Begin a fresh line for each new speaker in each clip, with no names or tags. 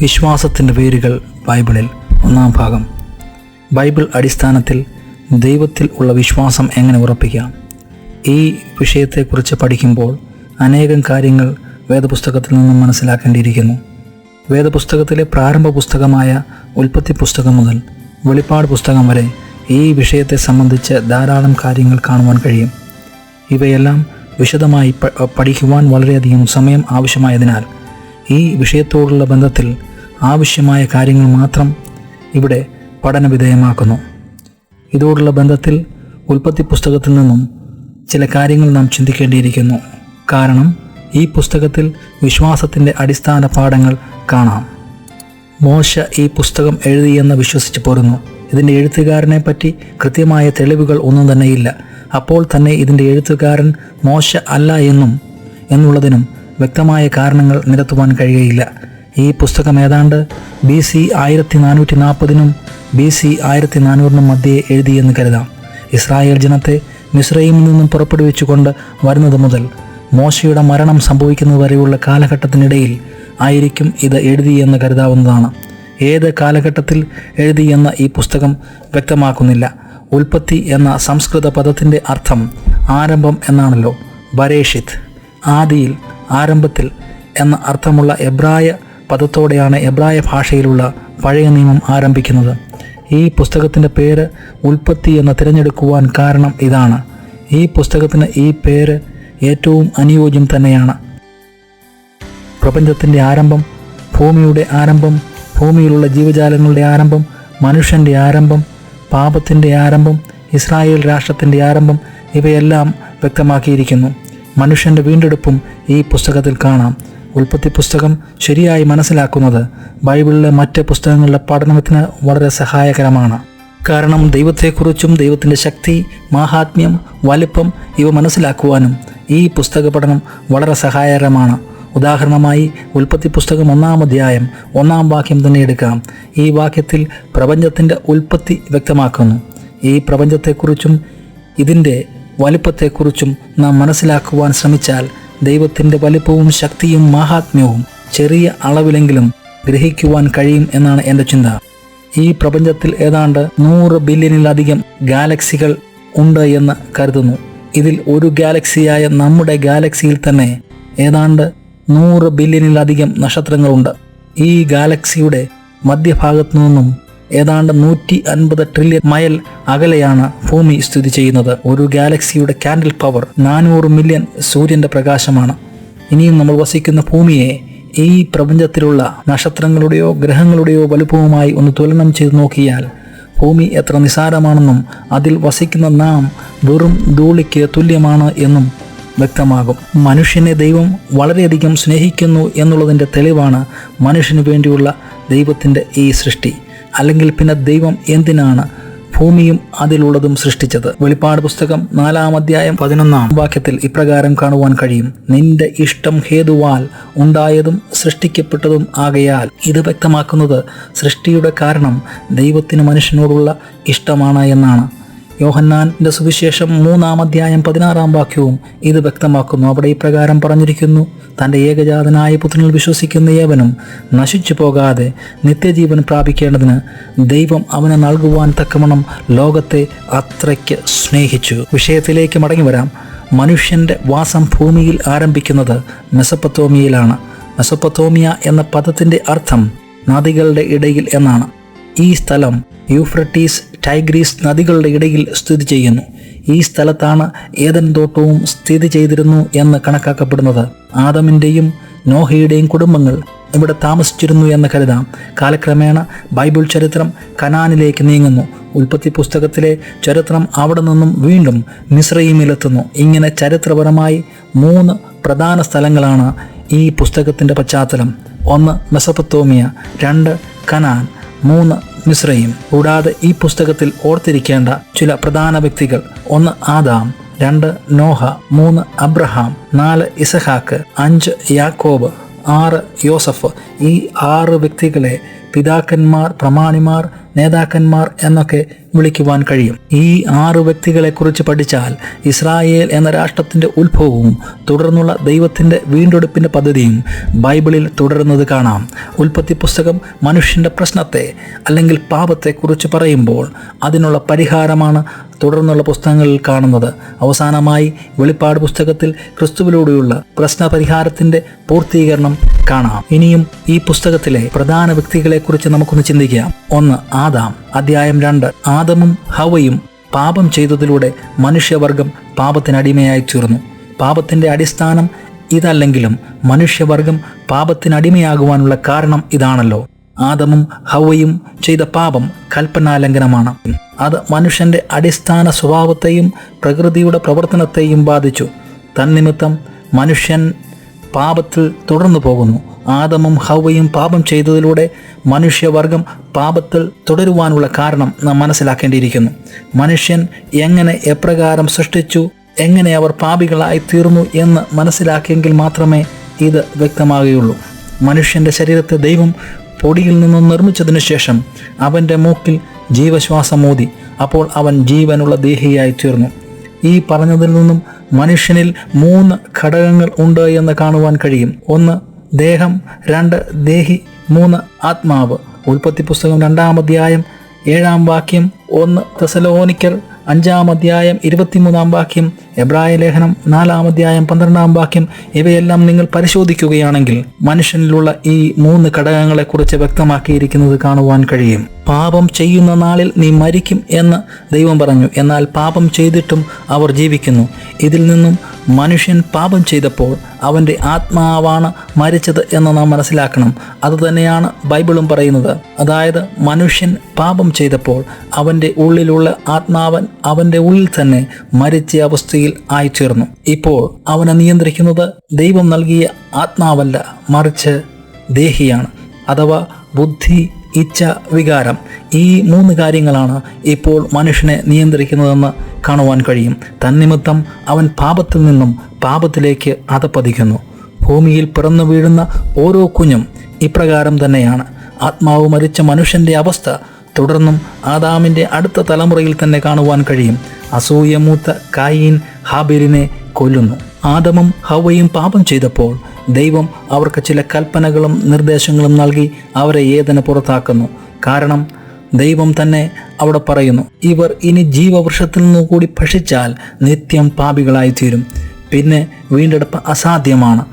വിശ്വാസത്തിൻ്റെ വേരുകൾ ബൈബിളിൽ. ഒന്നാം ഭാഗം. ബൈബിൾ അടിസ്ഥാനത്തിൽ ദൈവത്തിൽ ഉള്ള വിശ്വാസം എങ്ങനെ ഉറപ്പിക്കാം? ഈ വിഷയത്തെക്കുറിച്ച് പഠിക്കുമ്പോൾ അനേകം കാര്യങ്ങൾ വേദപുസ്തകത്തിൽ നിന്നും മനസ്സിലാക്കേണ്ടിയിരിക്കുന്നു. വേദപുസ്തകത്തിലെ പ്രാരംഭ പുസ്തകമായ ഉൽപ്പത്തി പുസ്തകം മുതൽ വെളിപ്പാട് പുസ്തകം വരെ ഈ വിഷയത്തെ സംബന്ധിച്ച് ധാരാളം കാര്യങ്ങൾ കാണുവാൻ കഴിയും. ഇവയെല്ലാം വിശദമായി പഠിക്കുവാൻ വളരെയധികം സമയം ആവശ്യമായതിനാൽ ഈ വിഷയത്തോടുള്ള ബന്ധത്തിൽ ആവശ്യമായ കാര്യങ്ങൾ മാത്രം ഇവിടെ പഠനവിധേയമാക്കുന്നു. ഇതോടുള്ള ബന്ധത്തിൽ ഉൽപ്പത്തി പുസ്തകത്തിൽ നിന്നും ചില കാര്യങ്ങൾ നാം ചിന്തിക്കേണ്ടിയിരിക്കുന്നു. കാരണം ഈ പുസ്തകത്തിൽ വിശ്വാസത്തിൻ്റെ അടിസ്ഥാന പാഠങ്ങൾ കാണാം. മോശ ഈ പുസ്തകം എഴുതിയെന്ന് വിശ്വസിച്ച് പോരുന്നു. ഇതിൻ്റെ എഴുത്തുകാരനെ പറ്റി കൃത്യമായ തെളിവുകൾ ഒന്നും തന്നെയില്ല. അപ്പോൾ തന്നെ ഇതിൻ്റെ എഴുത്തുകാരൻ മോശ അല്ല എന്നുള്ളതിനും വ്യക്തമായ കാരണങ്ങൾ നിരത്തുവാൻ കഴിയുകയില്ല. ഈ പുസ്തകം ഏതാണ്ട് BC 1440 BC 1400 മധ്യേ എഴുതിയെന്ന് കരുതാം. ഇസ്രായേൽ ജനത്തെ മിസ്രയീമിൽ നിന്നും പുറപ്പെടുവിച്ചുകൊണ്ട് വരുന്നത് മുതൽ മോശയുടെ മരണം സംഭവിക്കുന്നത് വരെയുള്ള കാലഘട്ടത്തിനിടയിൽ ആയിരിക്കും ഇത് എഴുതിയെന്ന് കരുതാവുന്നതാണ്. ഏത് കാലഘട്ടത്തിൽ എഴുതിയെന്ന ഈ പുസ്തകം വ്യക്തമാക്കുന്നില്ല. ഉൽപ്പത്തി എന്ന സംസ്കൃത പദത്തിൻ്റെ അർത്ഥം ആരംഭം എന്നാണല്ലോ. ബരേഷിത്ത്, ആദിയിൽ, ആരംഭത്തിൽ എന്ന അർത്ഥമുള്ള എബ്രായ പദത്തോടെയാണ് എബ്രായ ഭാഷയിലുള്ള പഴയ നിയമം ആരംഭിക്കുന്നത്. ഈ പുസ്തകത്തിൻ്റെ പേര് ഉൽപ്പത്തി എന്ന് തിരഞ്ഞെടുക്കുവാൻ കാരണം ഇതാണ്. ഈ പുസ്തകത്തിന് ഈ പേര് ഏറ്റവും അനുയോജ്യം തന്നെയാണ്. പ്രപഞ്ചത്തിൻ്റെ ആരംഭം, ഭൂമിയുടെ ആരംഭം, ഭൂമിയിലുള്ള ജീവജാലങ്ങളുടെ ആരംഭം, മനുഷ്യൻ്റെ ആരംഭം, പാപത്തിൻ്റെ ആരംഭം, ഇസ്രായേൽ രാഷ്ട്രത്തിൻ്റെ ആരംഭം, ഇവയെല്ലാം വ്യക്തമാക്കിയിരിക്കുന്നു. മനുഷ്യൻ്റെ വീണ്ടെടുപ്പും ഈ പുസ്തകത്തിൽ കാണാം. ഉൽപ്പത്തി പുസ്തകം ശരിയായി മനസ്സിലാക്കുന്നത് ബൈബിളിലെ മറ്റ് പുസ്തകങ്ങളുടെ പഠനത്തിന് വളരെ സഹായകരമാണ്. കാരണം ദൈവത്തെക്കുറിച്ചും ദൈവത്തിൻ്റെ ശക്തി, മാഹാത്മ്യം, വലിപ്പം ഇവ മനസ്സിലാക്കുവാനും ഈ പുസ്തക പഠനം വളരെ സഹായകരമാണ്. ഉദാഹരണമായി ഉൽപ്പത്തി പുസ്തകം 1-ാം അധ്യായം 1-ാം വാക്യം തന്നെ എടുക്കാം. ഈ വാക്യത്തിൽ പ്രപഞ്ചത്തിൻ്റെ ഉൽപ്പത്തി വ്യക്തമാക്കുന്നു. ഈ പ്രപഞ്ചത്തെക്കുറിച്ചും ഇതിൻ്റെ വലിപ്പത്തെക്കുറിച്ചും നാം മനസ്സിലാക്കുവാൻ ശ്രമിച്ചാൽ ദൈവത്തിൻ്റെ വലിപ്പവും ശക്തിയും മാഹാത്മ്യവും ചെറിയ അളവിലെങ്കിലും ഗ്രഹിക്കുവാൻ കഴിയും എന്നാണ് എൻ്റെ ചിന്ത. ഈ പ്രപഞ്ചത്തിൽ ഏതാണ്ട് 100 ബില്യണിലധികം ഗാലക്സികൾ ഉണ്ട് എന്ന് കരുതുന്നു. ഇതിൽ ഒരു ഗാലക്സിയായ നമ്മുടെ ഗാലക്സിയിൽ തന്നെ ഏതാണ്ട് 100 ബില്യണിലധികം നക്ഷത്രങ്ങളുണ്ട്. ഈ ഗാലക്സിയുടെ മധ്യഭാഗത്തു നിന്നും ഏതാണ്ട് 150 ട്രില്യൺ മൈൽ അകലെയാണ് ഭൂമി സ്ഥിതി ചെയ്യുന്നത്. ഒരു ഗാലക്സിയുടെ കാൻഡിൽ പവർ 400 മില്യൺ സൂര്യൻ്റെ പ്രകാശമാണ്. ഇനിയും നമ്മൾ വസിക്കുന്ന ഭൂമിയെ ഈ പ്രപഞ്ചത്തിലുള്ള നക്ഷത്രങ്ങളുടെയോ ഗ്രഹങ്ങളുടെയോ വലുപ്പവുമായി ഒന്ന് തുലനം ചെയ്ത് നോക്കിയാൽ ഭൂമി എത്ര നിസാരമാണെന്നും അതിൽ വസിക്കുന്ന നാം വെറും ധൂളിക്ക് തുല്യമാണ് എന്നും വ്യക്തമാകും. മനുഷ്യനെ ദൈവം വളരെയധികം സ്നേഹിക്കുന്നു എന്നുള്ളതിൻ്റെ തെളിവാണ് മനുഷ്യന് വേണ്ടിയുള്ള ദൈവത്തിൻ്റെ ഈ സൃഷ്ടി. അല്ലെങ്കിൽ പിന്നെ ദൈവം എന്തിനാണ് ഭൂമിയും അതിലുള്ളതും സൃഷ്ടിച്ചത്? വെളിപ്പാട് പുസ്തകം 4-ാം അധ്യായം 11-ാം വാക്യത്തിൽ ഇപ്രകാരം കാണുവാൻ കഴിയും: നിന്റെ ഇഷ്ടം ഹേതുവാൽ ഉണ്ടായതും സൃഷ്ടിക്കപ്പെട്ടതും ആകയാൽ. ഇത് വ്യക്തമാക്കുന്നത് സൃഷ്ടിയുടെ കാരണം ദൈവത്തിന് മനുഷ്യനോടുള്ള ഇഷ്ടമാണ് എന്നാണ്. യോഹന്നാൻ്റെ സുവിശേഷം 3-ാം അധ്യായം 16-ാം വാക്യവും ഇത് വ്യക്തമാക്കുന്നു. അവിടെ ഇപ്രകാരം പറഞ്ഞിരിക്കുന്നു: തൻ്റെ ഏകജാതനായ പുത്രനിൽ വിശ്വസിക്കുന്ന ഏവനും നശിച്ചു പോകാതെ നിത്യജീവൻ പ്രാപിക്കേണ്ടതിന് ദൈവം അവനെ നൽകുവാൻ തക്കവണ്ണം ലോകത്തെ അത്രയ്ക്ക് സ്നേഹിച്ചു. വിഷയത്തിലേക്ക് മടങ്ങി വരാം. മനുഷ്യൻ്റെ വാസം ഭൂമിയിൽ ആരംഭിക്കുന്നത് മെസൊപ്പൊത്താമിയയിലാണ്. മെസൊപ്പൊത്താമിയ എന്ന പദത്തിൻ്റെ അർത്ഥം നദികളുടെ ഇടയിൽ എന്നാണ്. ഈ സ്ഥലം യൂഫ്രട്ടീസ്, ടൈഗ്രീസ് നദികളുടെ ഇടയിൽ സ്ഥിതി ചെയ്യുന്നു. ഈ സ്ഥലത്താണ് ഏദൻ തോട്ടവും സ്ഥിതി ചെയ്തിരുന്നു എന്ന് കണക്കാക്കപ്പെടുന്നത്. ആദമിൻ്റെയും നോഹയുടെയും കുടുംബങ്ങൾ ഇവിടെ താമസിച്ചിരുന്നു എന്ന് കരുതാം. കാലക്രമേണ ബൈബിൾ ചരിത്രം കനാനിലേക്ക് നീങ്ങുന്നു. ഉൽപ്പത്തി പുസ്തകത്തിലെ ചരിത്രം അവിടെ നിന്നും വീണ്ടും മിസ്രയീമിലെത്തുന്നു. ഇങ്ങനെ ചരിത്രപരമായി 3 പ്രധാന സ്ഥലങ്ങളാണ് ഈ പുസ്തകത്തിൻ്റെ പശ്ചാത്തലം. 1 മെസൊപ്പൊത്താമിയ, 2 കനാൻ, 3 മിസ്രയീം. കൂടാതെ ഈ പുസ്തകത്തിൽ ഓർത്തിരിക്കേണ്ട ചില പ്രധാന വ്യക്തികൾ: 1 ആദാം, 2 നോഹ, 3 അബ്രഹാം, 4 ഇസഹാക്ക്, 5 യാക്കോബ്, 6 യോസഫ്. ഈ 6 വ്യക്തികളെ പിതാക്കന്മാർ, പ്രമാണിമാർ, നേതാക്കന്മാർ എന്നൊക്കെ വിളിക്കുവാൻ കഴിയും. ഈ 6 വ്യക്തികളെക്കുറിച്ച് പഠിച്ചാൽ ഇസ്രായേൽ എന്ന രാഷ്ട്രത്തിൻ്റെ ഉത്ഭവവും തുടർന്നുള്ള ദൈവത്തിൻ്റെ വീണ്ടെടുപ്പിൻ്റെ പദ്ധതിയും ബൈബിളിൽ തുടരുന്നത് കാണാം. ഉൽപ്പത്തി പുസ്തകം മനുഷ്യൻ്റെ പ്രശ്നത്തെ അല്ലെങ്കിൽ പാപത്തെക്കുറിച്ച് പറയുമ്പോൾ അതിനുള്ള പരിഹാരമാണ് തുടർന്നുള്ള പുസ്തകങ്ങളിൽ കാണുന്നത്. അവസാനമായി വെളിപ്പാട് പുസ്തകത്തിൽ ക്രിസ്തുവിലൂടെയുള്ള പ്രശ്നപരിഹാരത്തിൻ്റെ പൂർത്തീകരണം കാണാം. ഇനിയും ഈ പുസ്തകത്തിലെ പ്രധാന വ്യക്തികളെക്കുറിച്ച് നമുക്കൊന്ന് ചിന്തിക്കാം. 1. ആദാം. അധ്യായം 2. ആദമും ഹവ്വയും പാപം ചെയ്തതിലൂടെ മനുഷ്യവർഗം പാപത്തിനടിമയായി തീർന്നു. പാപത്തിൻ്റെ അടിസ്ഥാനം ഇതല്ലെങ്കിലും മനുഷ്യവർഗം പാപത്തിനടിമയാകുവാനുള്ള കാരണം ഇതാണല്ലോ. ആദമും ഹവ്വയും ചെയ്ത പാപം കൽപ്പനാലംഘനമാണ്. അത് മനുഷ്യൻ്റെ അടിസ്ഥാന സ്വഭാവത്തെയും പ്രകൃതിയുടെ പ്രവർത്തനത്തെയും ബാധിച്ചു. തന്നിമിത്തം മനുഷ്യൻ പാപത്തിൽ തുടർന്നു പോകുന്നു. ആദമും ഹവ്വയും പാപം ചെയ്തതിലൂടെ മനുഷ്യവർഗം പാപത്തിൽ തുടരുവാനുള്ള കാരണം നാം മനസ്സിലാക്കേണ്ടിയിരിക്കുന്നു. മനുഷ്യൻ എങ്ങനെ എപ്രകാരം സൃഷ്ടിച്ചു, എങ്ങനെ അവർ പാപികളായി തീർന്നു എന്ന് മനസ്സിലാക്കിയെങ്കിൽ മാത്രമേ ഇത് വ്യക്തമാകുകയുള്ളൂ. മനുഷ്യൻ്റെ ശരീരത്തെ ദൈവം പൊടിയിൽ നിന്നും നിർമ്മിച്ചതിനു ശേഷം അവൻ്റെ മൂക്കിൽ ജീവശ്വാസമൂതി. അപ്പോൾ അവൻ ജീവനുള്ള ദേഹിയായി തീർന്നു. ഈ പറഞ്ഞതിൽ നിന്നും മനുഷ്യനിൽ 3 ഘടകങ്ങൾ ഉണ്ട് എന്ന് കാണുവാൻ കഴിയും. 1 ദേഹം, 2 ദേഹി, 3 ആത്മാവ്. ഉൽപ്പത്തി പുസ്തകം 2-ാം അധ്യായം 7-ാം വാക്യം, 1 തെസലോനിക്കർ 5-ാം അധ്യായം 23-ാം വാക്യം, എബ്രായ ലേഖനം 4-ാം അധ്യായം 12-ാം വാക്യം. ഇവയെല്ലാം നിങ്ങൾ പരിശോധിക്കുകയാണെങ്കിൽ മനുഷ്യനിലുള്ള ഈ 3 ഘടകങ്ങളെക്കുറിച്ച് വ്യക്തമാക്കിയിരിക്കുന്നത് കാണുവാൻ കഴിയും. പാപം ചെയ്യുന്ന നാളിൽ നീ മരിക്കും എന്ന് ദൈവം പറഞ്ഞു. എന്നാൽ പാപം ചെയ്തിട്ടും അവർ ജീവിക്കുന്നു. ഇതിൽ നിന്നും മനുഷ്യൻ പാപം ചെയ്തപ്പോൾ അവൻ്റെ ആത്മാവാണ് മരിച്ചത് എന്ന് നാം മനസ്സിലാക്കണം. അതുതന്നെയാണ് ബൈബിളും പറയുന്നത്. അതായത് മനുഷ്യൻ പാപം ചെയ്തപ്പോൾ അവൻ്റെ ഉള്ളിലുള്ള ആത്മാവൻ അവൻ്റെ ഉള്ളിൽ തന്നെ മരിച്ച അവസ്ഥയിൽ ആയിത്തീർന്നു. ഇപ്പോൾ അവനെ നിയന്ത്രിക്കുന്നത് ദൈവം നൽകിയ ആത്മാവല്ല, മറിച്ച് ദേഹിയാണ്, അഥവാ ബുദ്ധി, ഇച്ഛ, വികാരം. ഈ 3 കാര്യങ്ങളാണ് ഇപ്പോൾ മനുഷ്യനെ നിയന്ത്രിക്കുന്നതെന്ന് കാണുവാൻ കഴിയും. തന്നിമിത്തം അവൻ പാപത്തിൽ നിന്നും പാപത്തിലേക്ക് അധപ്പതിക്കുന്നു. ഭൂമിയിൽ പിറന്നു വീഴുന്ന ഓരോ കുഞ്ഞും ഇപ്രകാരം തന്നെയാണ്. ആത്മാവ് മരിച്ച മനുഷ്യൻ്റെ അവസ്ഥ തുടർന്നും ആദാമിൻ്റെ അടുത്ത തലമുറയിൽ തന്നെ കാണുവാൻ കഴിയും. അസൂയമൂത്ത കായീൻ ഹാബേലിനെ കൊല്ലുന്നു. ആദമും ഹവ്വയും പാപം ചെയ്തപ്പോൾ ദൈവം അവർക്ക് ചില കൽപ്പനകളും നിർദ്ദേശങ്ങളും നൽകി അവരെ ഏദന് പുറത്താക്കുന്നു. കാരണം ദൈവം തന്നെ അവിടെ പറയുന്നു, ഇവർ ഇനി ജീവവൃക്ഷത്തിൽ നിന്നു കൂടി ഭക്ഷിച്ചാൽ നിത്യം പാപികളായിത്തീരും. പിന്നെ വീണ്ടെടുപ്പ് അസാധ്യമാണ്.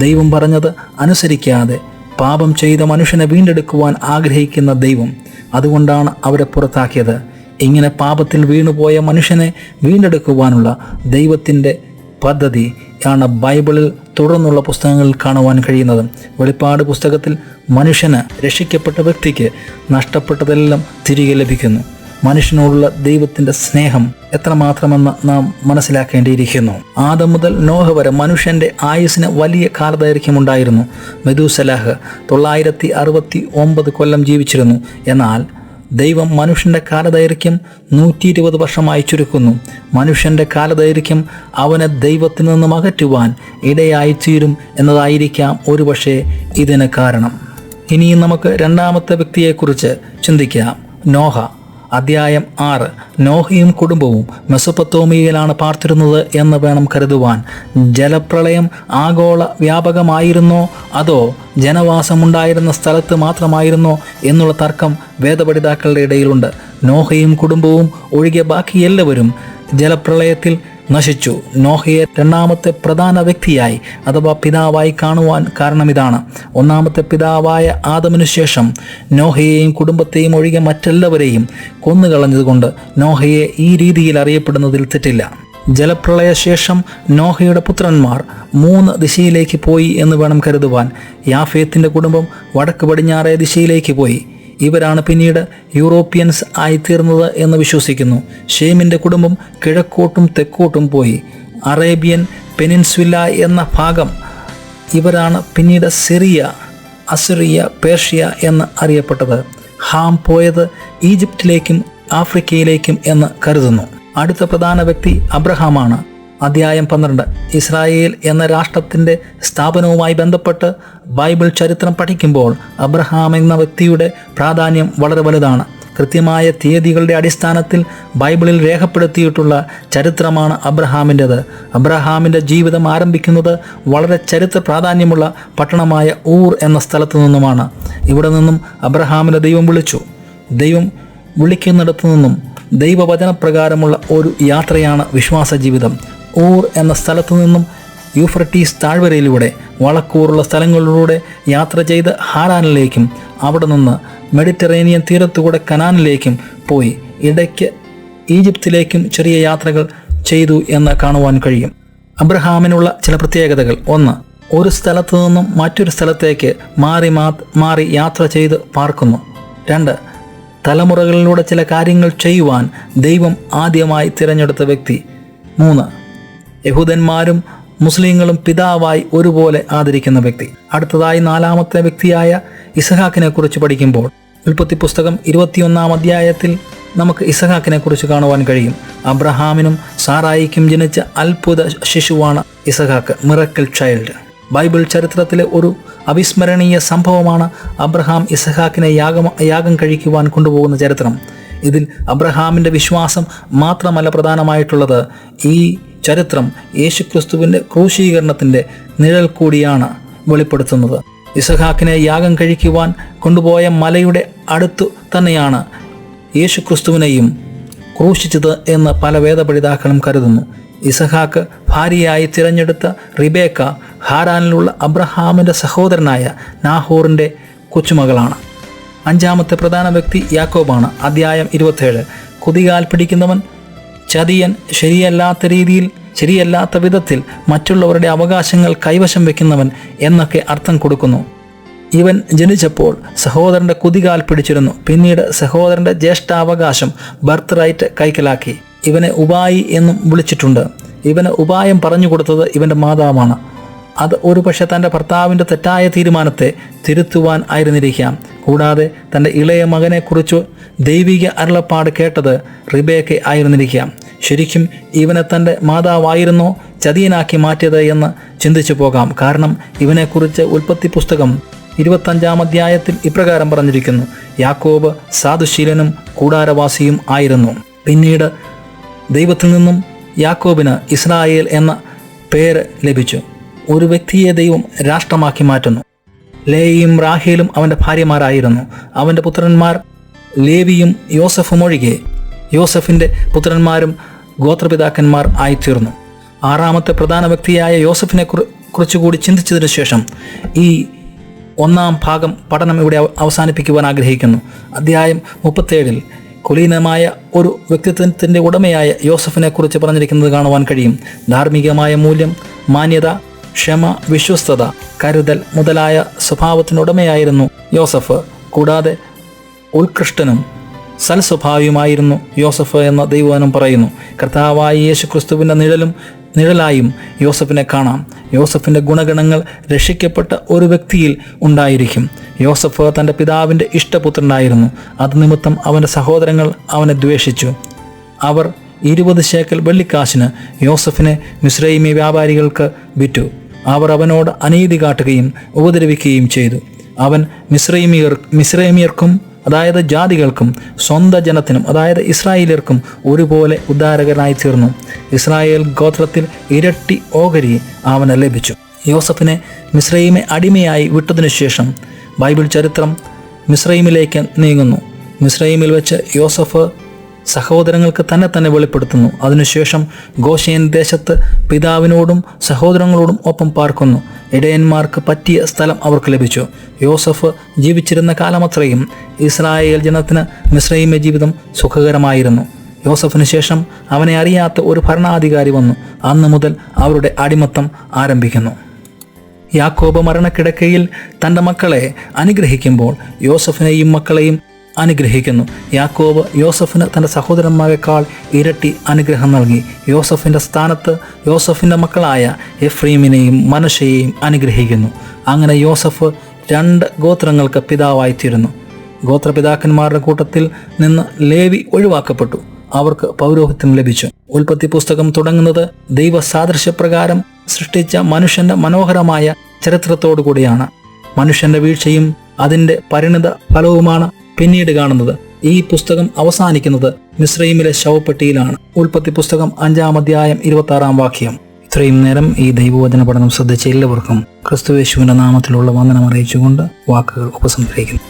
ദൈവം പറഞ്ഞത് അനുസരിക്കാതെ പാപം ചെയ്ത മനുഷ്യനെ വീണ്ടെടുക്കുവാൻ ആഗ്രഹിക്കുന്ന ദൈവം അതുകൊണ്ടാണ് അവരെ പുറത്താക്കിയത്. ഇങ്ങനെ പാപത്തിൽ വീണുപോയ മനുഷ്യനെ വീണ്ടെടുക്കുവാനുള്ള ദൈവത്തിൻ്റെ പദ്ധതി ആണ് ബൈബിളിൽ തുടർന്നുള്ള പുസ്തകങ്ങളിൽ കാണുവാൻ കഴിയുന്നത്. വെളിപ്പാട് പുസ്തകത്തിൽ മനുഷ്യന്, രക്ഷിക്കപ്പെട്ട വ്യക്തിക്ക് നഷ്ടപ്പെട്ടതെല്ലാം തിരികെ ലഭിക്കുന്നു. മനുഷ്യനോടുള്ള ദൈവത്തിൻ്റെ സ്നേഹം എത്രമാത്രമെന്ന് നാം മനസ്സിലാക്കേണ്ടിയിരിക്കുന്നു. ആദം മുതൽ നോഹ വരെ മനുഷ്യൻ്റെ ആയുസ്സിന് വലിയ കാലദൈർഘ്യമുണ്ടായിരുന്നു. മെഥൂസലാഹ് 969 കൊല്ലം ജീവിച്ചിരുന്നു. എന്നാൽ ദൈവം മനുഷ്യൻ്റെ കാലദൈർഘ്യം 120 വർഷമായി ചുരുക്കുന്നു. മനുഷ്യൻ്റെ കാലദൈർഘ്യം അവനെ ദൈവത്തിൽ നിന്നും അകറ്റുവാൻ ഇടയായിത്തീരും എന്നതായിരിക്കാം ഒരുപക്ഷെ ഇതിന് കാരണം. ഇനിയും നമുക്ക് 2ാമത്തെ വ്യക്തിയെക്കുറിച്ച് ചിന്തിക്കാം. നോഹ. അധ്യായം 6. നോഹയും കുടുംബവും മെസൊപ്പൊത്താമിയയിലാണ് പാർത്തിരുന്നത് എന്ന് വേണം കരുതുവാൻ. ജലപ്രളയം ആഗോള വ്യാപകമായിരുന്നോ അതോ ജനവാസമുണ്ടായിരുന്ന സ്ഥലത്ത് മാത്രമായിരുന്നോ എന്നുള്ള തർക്കം വേദപഠിതാക്കളുടെ ഇടയിലുണ്ട്. നോഹയും കുടുംബവും ഒഴികെ ബാക്കി എല്ലാവരും ജലപ്രളയത്തിൽ നശിച്ചു. നോഹയെ 2ാമത്തെ പ്രധാന വ്യക്തിയായി അഥവാ പിതാവായി കാണുവാൻ കാരണം ഇതാണ്. 1ാമത്തെ പിതാവായ ആദമിനു ശേഷം നോഹയെയും കുടുംബത്തെയും ഒഴികെ മറ്റെല്ലാവരെയും കൊന്നുകളഞ്ഞതുകൊണ്ട് നോഹയെ ഈ രീതിയിൽ അറിയപ്പെടുന്നതിൽ തെറ്റില്ല. ജലപ്രളയശേഷം നോഹയുടെ പുത്രന്മാർ 3 ദിശയിലേക്ക് പോയി എന്ന് വേണം കരുതുവാൻ. യാഫേത്തിൻ്റെ കുടുംബം വടക്ക് പടിഞ്ഞാറേ ദിശയിലേക്ക് പോയി. ഇവരാണ് പിന്നീട് യൂറോപ്യൻസ് ആയിത്തീർന്നത് എന്ന് വിശ്വസിക്കുന്നു. ഷേമിൻ്റെ കുടുംബം കിഴക്കോട്ടും തെക്കോട്ടും പോയി. അറേബ്യൻ പെനിൻസുല എന്ന ഭാഗം ഇവരാണ് പിന്നീട് സിറിയ, അസിറിയ, പേർഷ്യ എന്ന് അറിയപ്പെട്ടത്. ഹാം പോയത് ഈജിപ്തിലേക്കും ആഫ്രിക്കയിലേക്കും എന്ന് കരുതുന്നു. അടുത്ത പ്രധാന വ്യക്തി അബ്രഹാമാണ്. അധ്യായം 12. ഇസ്രായേൽ എന്ന രാഷ്ട്രത്തിൻ്റെ സ്ഥാപനവുമായി ബന്ധപ്പെട്ട് ബൈബിൾ ചരിത്രം പഠിക്കുമ്പോൾ അബ്രഹാം എന്ന വ്യക്തിയുടെ പ്രാധാന്യം വളരെ വലുതാണ്. കൃത്യമായ തീയതികളുടെ അടിസ്ഥാനത്തിൽ ബൈബിളിൽ രേഖപ്പെടുത്തിയിട്ടുള്ള ചരിത്രമാണ് അബ്രഹാമിൻ്റെത്. അബ്രഹാമിൻ്റെ ജീവിതം ആരംഭിക്കുന്നത് വളരെ ചരിത്ര പ്രാധാന്യമുള്ള പട്ടണമായ ഊർ എന്ന സ്ഥലത്തു നിന്നുമാണ്. ഇവിടെ നിന്നും അബ്രഹാമിനെ ദൈവം വിളിച്ചു. ദൈവം വിളിക്കുന്നിടത്തു നിന്നും ദൈവവചനപ്രകാരമുള്ള ഒരു യാത്രയാണ് വിശ്വാസ ജീവിതം. ഊർ എന്ന സ്ഥലത്തു നിന്നും യൂഫ്രട്ടീസ് താഴ്വരയിലൂടെ വളക്കൂറുള്ള സ്ഥലങ്ങളിലൂടെ യാത്ര ചെയ്ത് ഹാരാനിലേക്കും അവിടെ നിന്ന് മെഡിറ്ററേനിയൻ തീരത്തുകൂടെ കനാനിലേക്കും പോയി ഇടയ്ക്ക് ഈജിപ്തിലേക്കും ചെറിയ യാത്രകൾ ചെയ്തു എന്ന് കാണുവാൻ കഴിയും. അബ്രഹാമിനുള്ള ചില പ്രത്യേകതകൾ: 1. ഒരു സ്ഥലത്തു നിന്നും മറ്റൊരു സ്ഥലത്തേക്ക് മാറി യാത്ര ചെയ്ത് പാർക്കുന്നു. 2. തലമുറകളിലൂടെ ചില കാര്യങ്ങൾ ചെയ്യുവാൻ ദൈവം ആദ്യമായി തിരഞ്ഞെടുത്ത വ്യക്തി. 3. യഹൂദന്മാരും മുസ്ലിങ്ങളും പിതാവായി ഒരുപോലെ ആദരിക്കുന്ന വ്യക്തി. അടുത്തതായി 4ാമത്തെ വ്യക്തിയായ ഇസഹാക്കിനെ കുറിച്ച് പഠിക്കുമ്പോൾ ഉൽപ്പത്തി പുസ്തകം 21-ാം അധ്യായത്തിൽ നമുക്ക് ഇസഹാക്കിനെ കുറിച്ച് കാണുവാൻ കഴിയും. അബ്രഹാമിനും സാറായിക്കും ജനിച്ച അത്ഭുത ശിശുവാണ് ഇസഹാക്ക്, മിറക്കിൾ ചൈൽഡ്. ബൈബിൾ ചരിത്രത്തിലെ ഒരു അവിസ്മരണീയ സംഭവമാണ് അബ്രഹാം ഇസഹാക്കിനെ യാഗം കഴിക്കുവാൻ കൊണ്ടുപോകുന്ന ചരിത്രം. ഇതിൽ അബ്രഹാമിൻ്റെ വിശ്വാസം മാത്രമല്ല പ്രധാനമായിട്ടുള്ളത്. ഈ ചരിത്രം യേശുക്രിസ്തുവിൻ്റെ ക്രൂശീകരണത്തിൻ്റെ നിഴൽ കൂടിയാണ് വെളിപ്പെടുത്തുന്നത്. ഇസഹാക്കിനെ യാഗം കഴിക്കുവാൻ കൊണ്ടുപോയ മലയുടെ അടുത്തു തന്നെയാണ് യേശുക്രിസ്തുവിനെയും ക്രൂശിച്ചത് എന്ന് പല വേദപണ്ഡിതാക്കളും കരുതുന്നു. ഇസഹാക്ക് ഭാര്യയായി തിരഞ്ഞെടുത്ത റിബേക്ക ഹാരാനിലുള്ള അബ്രഹാമിൻ്റെ സഹോദരനായ നാഹോറിൻ്റെ കൊച്ചുമകളാണ്. 5ാമത്തെ പ്രധാന വ്യക്തി യാക്കോബാണ്. അധ്യായം 27. കുതികാൽ പിടിക്കുന്നവൻ, ചതിയൻ, ശരിയല്ലാത്ത വിധത്തിൽ മറ്റുള്ളവരുടെ അവകാശങ്ങൾ കൈവശം വെക്കുന്നവൻ എന്നൊക്കെ അർത്ഥം കൊടുക്കുന്നു. ഇവൻ ജനിച്ചപ്പോൾ സഹോദരൻ്റെ കുതികാൽ പിടിച്ചിരുന്നു. പിന്നീട് സഹോദരൻ്റെ ജ്യേഷ്ഠാവകാശം ബർത്ത് റൈറ്റ് കൈക്കലാക്കി. ഇവനെ ഉപായി എന്നും വിളിച്ചിട്ടുണ്ട്. ഇവന് ഉപായം പറഞ്ഞു കൊടുത്തത് ഇവൻ്റെ മാതാവാണ്. അത് ഒരുപക്ഷെ തൻ്റെ ഭർത്താവിൻ്റെ തെറ്റായ തീരുമാനത്തെ തിരുത്തുവാൻ ആയിരുന്നിരിക്കാം. കൂടാതെ തൻ്റെ ഇളയ മകനെക്കുറിച്ച് ദൈവിക അരുളപ്പാട് കേട്ടത് റിബേക്ക ആയിരുന്നിരിക്കാം. ശരിക്കും ഇവനെ തൻ്റെ മാതാവായിരുന്നോ ചതിയനാക്കി മാറ്റിയത് എന്ന് ചിന്തിച്ചു പോകാം. കാരണം ഇവനെക്കുറിച്ച് ഉൽപ്പത്തി പുസ്തകം 25-ാം അധ്യായത്തിൽ ഇപ്രകാരം പറഞ്ഞിരിക്കുന്നു: യാക്കോബ് സാധുശീലനും കൂടാരവാസിയും ആയിരുന്നു. പിന്നീട് ദൈവത്തിൽ നിന്നും യാക്കോബിന് ഇസ്രായേൽ എന്ന പേര് ലഭിച്ചു. ഒരു വ്യക്തിയെ ദൈവം രാഷ്ട്രമാക്കി മാറ്റുന്നു. ലേയും റാഹേലും അവൻ്റെ ഭാര്യമാരായിരുന്നു. അവൻ്റെ പുത്രന്മാർ ലേവിയും യോസഫും ഒഴികെ യോസഫിൻ്റെ പുത്രന്മാരും ഗോത്രപിതാക്കന്മാർ ആയിത്തീർന്നു. 6ാമത്തെ പ്രധാന വ്യക്തിയായ യോസഫിനെ കുറിച്ചുകൂടി ചിന്തിച്ചതിനു ശേഷം ഈ 1-ാം ഭാഗം പഠനം ഇവിടെ അവസാനിപ്പിക്കുവാൻ ആഗ്രഹിക്കുന്നു. അധ്യായം 37 കുലീനമായ ഒരു വ്യക്തിത്വത്തിൻ്റെ ഉടമയായ യോസഫിനെ കുറിച്ച് പറഞ്ഞിരിക്കുന്നത് കാണുവാൻ കഴിയും. ധാർമ്മികമായ മൂല്യം, മാന്യത, ക്ഷമ, വിശ്വസ്തത, കരുതൽ മുതലായ സ്വഭാവത്തിനുടമയായിരുന്നു യോസഫ്. കൂടാതെ ഉത്കൃഷ്ടനും സൽസ്വഭാവിയുമായിരുന്നു യോസഫ് എന്ന് ദൈവവചനം പറയുന്നു. കർത്താവായ യേശുക്രിസ്തുവിൻ്റെ നിഴലായും യോസഫിനെ കാണാം. യോസഫിൻ്റെ ഗുണഗണങ്ങൾ രക്ഷിക്കപ്പെട്ട ഒരു വ്യക്തിയിൽ ഉണ്ടായിരിക്കും. യോസഫ് തൻ്റെ പിതാവിൻ്റെ ഇഷ്ടപുത്രനായിരുന്നു. അത് നിമിത്തം അവൻ്റെ സഹോദരങ്ങൾ അവനെ ദ്വേഷിച്ചു. അവർ 20 ശേക്കൽ വെള്ളിക്കാശിന് യോസഫിനെ മിസ്രൈമി വ്യാപാരികൾക്ക് വിറ്റു. അവർ അവനോട് അനീതി കാട്ടുകയും ഉപദ്രവിക്കുകയും ചെയ്തു. അവൻ മിസ്രൈമിയർക്കും അതായത് ജാതികൾക്കും സ്വന്തം ജനത്തിനും അതായത് ഇസ്രായേലിയർക്കും ഒരുപോലെ ഉദ്ധാരകനായി തീർന്നു. ഇസ്രായേൽ ഗോത്രത്തിൽ ഇരട്ടി ഓഹരി അവന് ലഭിച്ചു. യോസഫിനെ മിസ്രൈമെ അടിമയായി വിട്ടതിനു ശേഷം ബൈബിൾ ചരിത്രം മിസ്രൈമിലേക്ക് നീങ്ങുന്നു. മിസ്രൈമിൽ വെച്ച് യോസഫ് സഹോദരങ്ങൾക്ക് തന്നെ വെളിപ്പെടുത്തുന്നു. അതിനുശേഷം ഗോശേൻ ദേശത്ത് പിതാവിനോടും സഹോദരങ്ങളോടും ഒപ്പം പാർക്കുന്നു. ഇടയന്മാർക്ക് പറ്റിയ സ്ഥലം അവർക്ക് ലഭിച്ചു. യോസഫ് ജീവിച്ചിരുന്ന കാലമത്രയും ഇസ്രായേൽ ജനത്തിന് മിസ്രൈമെ ജീവിതം സുഖകരമായിരുന്നു. യോസഫിന് ശേഷം അവനെ അറിയാത്ത ഒരു ഭരണാധികാരി വന്നു. അന്ന് മുതൽ അവരുടെ അടിമത്തം ആരംഭിക്കുന്നു. യാക്കോബ് മരണക്കിടക്കയിൽ തൻ്റെ മക്കളെ അനുഗ്രഹിക്കുമ്പോൾ യോസഫിനെയും മക്കളെയും അനുഗ്രഹിക്കുന്നു. യാക്കോബ് യോസഫിന് തൻ്റെ സഹോദരന്മാരെക്കാൾ ഇരട്ടി അനുഗ്രഹം നൽകി. യോസഫിൻ്റെ സ്ഥാനത്ത് യോസഫിൻ്റെ മക്കളായ എഫ്രീമിനെയും മനശ്ശയെയും അനുഗ്രഹിക്കുന്നു. അങ്ങനെ യോസഫ് 2 ഗോത്രങ്ങൾക്ക് പിതാവായിത്തീരുന്നു. ഗോത്രപിതാക്കന്മാരുടെ കൂട്ടത്തിൽ നിന്ന് ലേവി ഒഴിവാക്കപ്പെട്ടു. അവർക്ക് പൗരോഹിത്യം ലഭിച്ചു. ഉൽപ്പത്തി പുസ്തകം തുടങ്ങുന്നത് ദൈവസാദൃശ്യപ്രകാരം സൃഷ്ടിച്ച മനുഷ്യൻ്റെ മനോഹരമായ ചരിത്രത്തോടു കൂടിയാണ്. മനുഷ്യൻ്റെ വീഴ്ചയും അതിൻ്റെ പരിണിത ഫലവുമാണ് പിന്നീട് കാണുന്നത്. ഈ പുസ്തകം അവസാനിക്കുന്നത് മിസ്രൈമിലെ ശവപ്പെട്ടിയിലാണ്. ഉൽപ്പത്തി പുസ്തകം 5-ാം അധ്യായം 26-ാം വാക്യം. ഇത്രയും നേരം ഈ ദൈവവചന പഠനം ശ്രദ്ധിച്ച എല്ലാവർക്കും ക്രിസ്തുയേശുവിന്റെ നാമത്തിലുള്ള വന്ദനം അറിയിച്ചുകൊണ്ട് വാക്കുകൾ ഉപസംഹരിക്കുന്നു.